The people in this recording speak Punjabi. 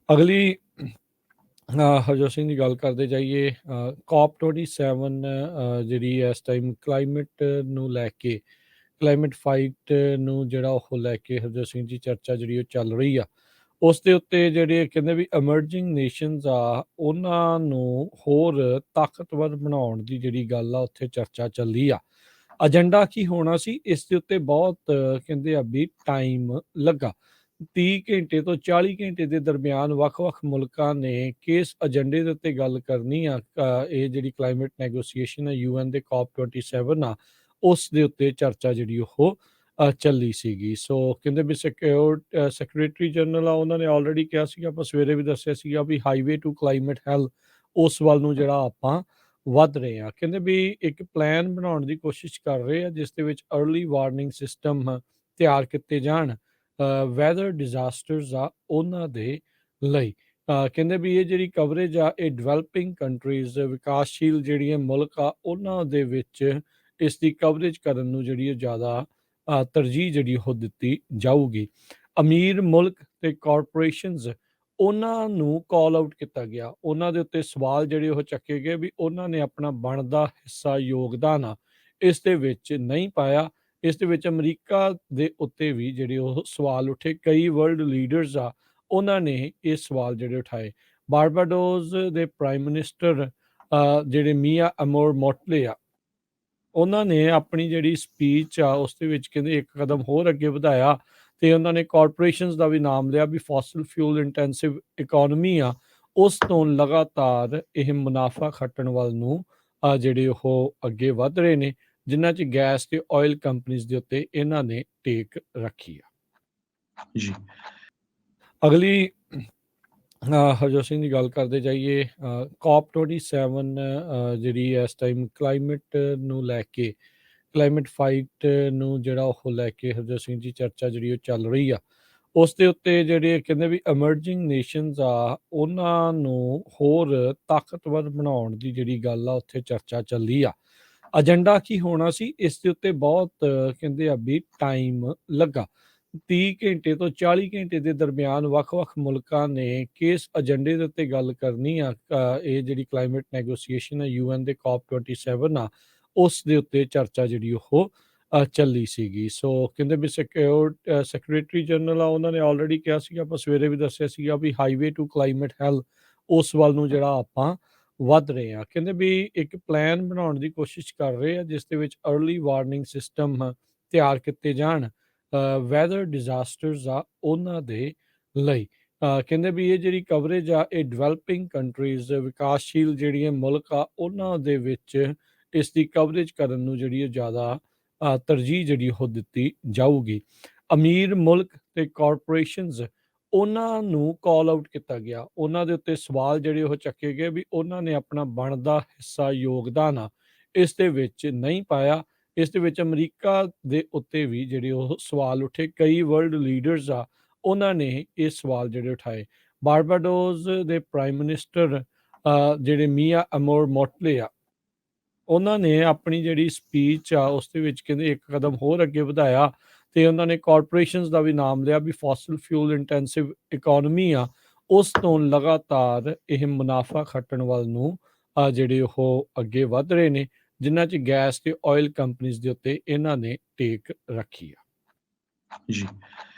ਅਗਲੀ ਹਰਜੋਤ ਸਿੰਘ ਦੀ ਗੱਲ ਕਰਦੇ ਜਾਈਏ। COP 27 ਜਿਹੜੀ ਇਸ ਟਾਈਮ ਕਲਾਈਮੇਟ ਨੂੰ ਲੈ ਕੇ, ਕਲਾਈਮੇਟ ਫਾਈਟ ਨੂੰ ਜਿਹੜਾ ਉਹ ਲੈ ਕੇ ਹਰਜੋਤ ਸਿੰਘ ਜੀ ਚਰਚਾ ਜਿਹੜੀ ਉਹ ਚੱਲ ਰਹੀ ਆ। ਉਸ ਦੇ ਉੱਤੇ ਜਿਹੜੇ ਕਹਿੰਦੇ ਵੀ ਐਮਰਜਿੰਗ ਨੇਸ਼ਨਸ ਆ, ਉਹਨਾਂ ਨੂੰ ਹੋਰ ਤਾਕਤਵਰ ਬਣਾਉਣ ਦੀ ਜਿਹੜੀ ਗੱਲ ਆ ਉੱਥੇ ਚਰਚਾ ਚੱਲੀ ਆ। ਏਜੰਡਾ ਕੀ ਹੋਣਾ ਸੀ ਇਸ ਦੇ ਉੱਤੇ ਬਹੁਤ ਕਹਿੰਦੇ ਆ ਵੀ ਟਾਈਮ ਲੱਗਾ। 30 ਘੰਟੇ ਤੋਂ 40 ਘੰਟੇ ਦੇ ਦਰਮਿਆਨ ਵੱਖ-ਵੱਖ ਮੁਲਕਾਂ ਨੇ ਕਿਸ ਏਜੰਡੇ ਦੇ ਉੱਤੇ ਗੱਲ ਕਰਨੀ ਆ। ਇਹ ਜਿਹੜੀ ਕਲਾਈਮੇਟ ਨੈਗੋਸੀਏਸ਼ਨ ਹੈ UN ਦੇ COP 27 ਆ, ਉਸ ਦੇ ਉੱਤੇ ਚਰਚਾ ਜਿਹੜੀ ਉਹ ਚੱਲੀ ਸੀਗੀ। ਸੋ ਕਹਿੰਦੇ ਵੀ ਸੈਕਟਰੀ ਜਨਰਲ ਆ, ਉਹਨਾਂ ਨੇ ਆਲਰੇਡੀ ਕਿਹਾ ਸੀਗਾ, ਆਪਾਂ ਸਵੇਰੇ ਵੀ ਦੱਸਿਆ ਸੀਗਾ ਵੀ ਹਾਈਵੇ ਟੂ ਕਲਾਈਮੇਟ ਹੈਲਥ, ਉਸ ਵੱਲ ਨੂੰ ਜਿਹੜਾ ਆਪਾਂ ਵੱਧ ਰਹੇ ਆ। ਕਹਿੰਦੇ ਵੀ ਇੱਕ ਪਲਾਨ ਬਣਾਉਣ ਦੀ ਕੋਸ਼ਿਸ਼ ਕਰ ਰਹੇ ਆ ਜਿਸ ਦੇ ਵਿੱਚ अर्ਲੀ ਵਾਰਨਿੰਗ ਸਿਸਟਮ ਤਿਆਰ ਕੀਤੇ ਜਾਣ ਵੈਦਰ ਡਿਜ਼ਾਸਟਰਸ ਆ ਉਹਨਾਂ ਦੇ ਲਈ। ਕਹਿੰਦੇ ਵੀ ਇਹ ਜਿਹੜੀ ਕਵਰੇਜ ਆ ਇਹ ਡਿਵੈਲਪਿੰਗ ਕੰਟਰੀਜ਼, ਵਿਕਾਸਸ਼ੀਲ ਜਿਹੜੀਆਂ ਮੁਲਕ ਆ ਉਹਨਾਂ ਦੇ ਵਿੱਚ ਇਸ ਦੀ ਕਵਰੇਜ ਕਰਨ ਨੂੰ ਜਿਹੜੀ ਉਹ ਜ਼ਿਆਦਾ ਤਰਜੀਹ ਜਿਹੜੀ ਉਹ ਦਿੱਤੀ ਜਾਊਗੀ। ਅਮੀਰ ਮੁਲਕ ਤੇ ਕਾਰਪੋਰੇਸ਼ਨਸ, ਉਹਨਾਂ ਨੂੰ ਕਾਲ ਆਊਟ ਕੀਤਾ ਗਿਆ। ਉਹਨਾਂ ਦੇ ਉੱਤੇ ਸਵਾਲ ਜਿਹੜੇ ਉਹ ਚੱਕੇ ਗਏ ਵੀ ਉਹਨਾਂ ਨੇ ਆਪਣਾ ਬਣਦਾ ਹਿੱਸਾ ਯੋਗਦਾਨ ਆ ਇਸ ਦੇ ਵਿੱਚ ਨਹੀਂ ਪਾਇਆ। ਇਸ ਦੇ ਵਿੱਚ ਅਮਰੀਕਾ ਦੇ ਉੱਤੇ ਵੀ ਜਿਹੜੇ ਉਹ ਸਵਾਲ ਉੱਠੇ। ਕਈ ਵਰਲਡ ਲੀਡਰਸ ਆ, ਉਹਨਾਂ ਨੇ ਇਹ ਸਵਾਲ ਜਿਹੜੇ ਉਠਾਏ। ਬਾਰਬਾਡੋਸ ਦੇ ਪ੍ਰਾਈਮ ਮਿਨਿਸਟਰ ਜਿਹੜੇ ਮੀਆਂ ਅਮੋਰ ਮੋਟਲੇ ਆ, ਉਹਨਾਂ ਨੇ ਆਪਣੀ ਜਿਹੜੀ ਸਪੀਚ ਆ ਉਸ ਦੇ ਵਿੱਚ ਕਹਿੰਦੇ ਇੱਕ ਕਦਮ ਹੋਰ ਅੱਗੇ ਵਧਾਇਆ ਤੇ ਉਹਨਾਂ ਨੇ ਕਾਰਪੋਰੇਸ਼ਨਸ ਦਾ ਵੀ ਨਾਮ ਲਿਆ ਵੀ ਫੋਸਲ ਫਿਊਲ ਇੰਟੈਂਸਿਵ ਇਕੋਨਮੀ ਆ, ਉਸ ਤੋਂ ਲਗਾਤਾਰ ਇਹ ਮੁਨਾਫਾ ਖੱਟਣ ਵੱਲ ਨੂੰ ਜਿਹੜੇ ਉਹ ਅੱਗੇ ਵੱਧ ਰਹੇ ਨੇ, ਜਿਨ੍ਹਾਂ 'ਚ ਗੈਸ ਤੇ ਆਇਲ ਕੰਪਨੀਜ਼ ਦੇ ਉੱਤੇ ਇਹਨਾਂ ਨੇ ਟੇਕ ਰੱਖੀ ਆ। ਜੀ ਅਗਲੀ ਹਰਜੋਤ ਸਿੰਘ ਦੀ ਗੱਲ ਕਰਦੇ ਜਾਈਏ। COP 27 ਜਿਹੜੀ ਇਸ ਟਾਈਮ ਕਲਾਈਮੇਟ ਨੂੰ ਲੈ ਕੇ, ਕਲਾਈਮੇਟ ਫਾਈਟ ਨੂੰ ਜਿਹੜਾ ਉਹ ਲੈ ਕੇ ਹਰਜੋਤ ਸਿੰਘ ਜੀ ਚਰਚਾ ਜਿਹੜੀ ਉਹ ਚੱਲ ਰਹੀ ਆ। ਉਸ ਦੇ ਉੱਤੇ ਜਿਹੜੇ ਕਹਿੰਦੇ ਵੀ ਐਮਰਜਿੰਗ ਨੇਸ਼ਨਸ ਆ, ਉਹਨਾਂ ਨੂੰ ਹੋਰ ਤਾਕਤਵਰ ਬਣਾਉਣ ਦੀ ਜਿਹੜੀ ਗੱਲ ਆ ਉੱਥੇ ਚਰਚਾ ਚੱਲੀ ਆ। ਏਜੰਡਾ ਕੀ ਹੋਣਾ ਸੀ ਇਸ ਦੇ ਉੱਤੇ ਬਹੁਤ ਕਹਿੰਦੇ ਆ ਵੀ ਟਾਈਮ ਲੱਗਾ। 30 ਘੰਟੇ ਤੋਂ 40 ਘੰਟੇ ਦੇ ਦਰਮਿਆਨ ਵੱਖ-ਵੱਖ ਮੁਲਕਾਂ ਨੇ ਕਿਸ ਏਜੰਡੇ ਦੇ ਉੱਤੇ ਗੱਲ ਕਰਨੀ ਆ। ਇਹ ਜਿਹੜੀ ਕਲਾਈਮੇਟ ਨੈਗੋਸੀਏਸ਼ਨ ਹੈ UN ਦੇ COP 27 ਆ, ਉਸ ਦੇ ਉੱਤੇ ਚਰਚਾ ਜਿਹੜੀ ਉਹ ਚੱਲੀ ਸੀਗੀ। ਸੋ ਕਹਿੰਦੇ ਵੀ ਸੈਕਟਰੀ ਜਨਰਲ ਆ, ਉਹਨਾਂ ਨੇ ਆਲਰੇਡੀ ਕਿਹਾ ਸੀਗਾ, ਆਪਾਂ ਸਵੇਰੇ ਵੀ ਦੱਸਿਆ ਸੀਗਾ ਵੀ ਹਾਈਵੇ ਟੂ ਕਲਾਈਮੇਟ ਹੈਲਥ, ਉਸ ਵੱਲ ਨੂੰ ਜਿਹੜਾ ਆਪਾਂ ਵੱਧ ਰਹੇ ਆ। ਕਹਿੰਦੇ ਵੀ ਇੱਕ ਪਲਾਨ ਬਣਾਉਣ ਦੀ ਕੋਸ਼ਿਸ਼ ਕਰ ਰਹੇ ਆ ਜਿਸ ਦੇ ਵਿੱਚ अर्ਲੀ ਵਾਰਨਿੰਗ ਸਿਸਟਮ ਤਿਆਰ ਕੀਤੇ ਜਾਣ ਵੈਦਰ ਡਿਜ਼ਾਸਟਰਸ ਆ ਉਹਨਾਂ ਦੇ ਲਈ। ਕਹਿੰਦੇ ਵੀ ਇਹ ਜਿਹੜੀ ਕਵਰੇਜ ਆ ਇਹ ਡਿਵੈਲਪਿੰਗ ਕੰਟਰੀਜ਼, ਵਿਕਾਸਸ਼ੀਲ ਜਿਹੜੀਆਂ ਮੁਲਕ ਆ ਉਹਨਾਂ ਦੇ ਵਿੱਚ ਇਸ ਦੀ ਕਵਰੇਜ ਕਰਨ ਨੂੰ ਜਿਹੜੀ ਉਹ ਜ਼ਿਆਦਾ ਤਰਜੀਹ ਜਿਹੜੀ ਉਹ ਦਿੱਤੀ ਜਾਊਗੀ। ਅਮੀਰ ਮੁਲਕ ਤੇ ਕਾਰਪੋਰੇਸ਼ਨਸ, ਉਹਨਾਂ ਨੂੰ ਕਾਲ ਆਊਟ ਕੀਤਾ ਗਿਆ। ਉਹਨਾਂ ਦੇ ਉੱਤੇ ਸਵਾਲ ਜਿਹੜੇ ਉਹ ਚੱਕੇ ਗਏ ਵੀ ਉਹਨਾਂ ਨੇ ਆਪਣਾ ਬਣਦਾ ਹਿੱਸਾ ਯੋਗਦਾਨ ਆ ਇਸ ਦੇ ਵਿੱਚ ਨਹੀਂ ਪਾਇਆ। ਇਸ ਦੇ ਵਿੱਚ ਅਮਰੀਕਾ ਦੇ ਉੱਤੇ ਵੀ ਜਿਹੜੇ ਉਹ ਸਵਾਲ ਉੱਠੇ। ਕਈ ਵਰਲਡ ਲੀਡਰਸ ਆ, ਉਹਨਾਂ ਨੇ ਇਹ ਸਵਾਲ ਜਿਹੜੇ ਉਠਾਏ। ਬਾਰਬਾਡੋਸ ਦੇ ਪ੍ਰਾਈਮ ਮਿਨਿਸਟਰ ਜਿਹੜੇ ਮੀਆਂ ਅਮੋਰ ਮੋਟਲੇ ਆ, ਉਹਨਾਂ ਨੇ ਆਪਣੀ ਜਿਹੜੀ ਸਪੀਚ ਆ ਉਸ ਦੇ ਵਿੱਚ ਕਹਿੰਦੇ ਇੱਕ ਕਦਮ ਹੋਰ ਅੱਗੇ ਵਧਾਇਆ ਤੇ ਉਹਨਾਂ ਨੇ ਕਾਰਪੋਰੇਸ਼ਨਸ ਦਾ ਵੀ ਨਾਮ ਲਿਆ ਵੀ ਫੋਸਲ ਫਿਊਲ ਇੰਟੈਂਸਿਵ ਇਕੋਨਮੀ ਆ, ਉਸ ਤੋਂ ਲਗਾਤਾਰ ਇਹ ਮੁਨਾਫਾ ਖੱਟਣ ਵੱਲ ਨੂੰ ਜਿਹੜੇ ਉਹ ਅੱਗੇ ਵੱਧ ਰਹੇ ਨੇ, ਜਿਨ੍ਹਾਂ 'ਚ ਗੈਸ ਤੇ ਆਇਲ ਕੰਪਨੀਜ਼ ਦੇ ਉੱਤੇ ਇਹਨਾਂ ਨੇ ਟੇਕ ਰੱਖੀ ਆ। ਜੀ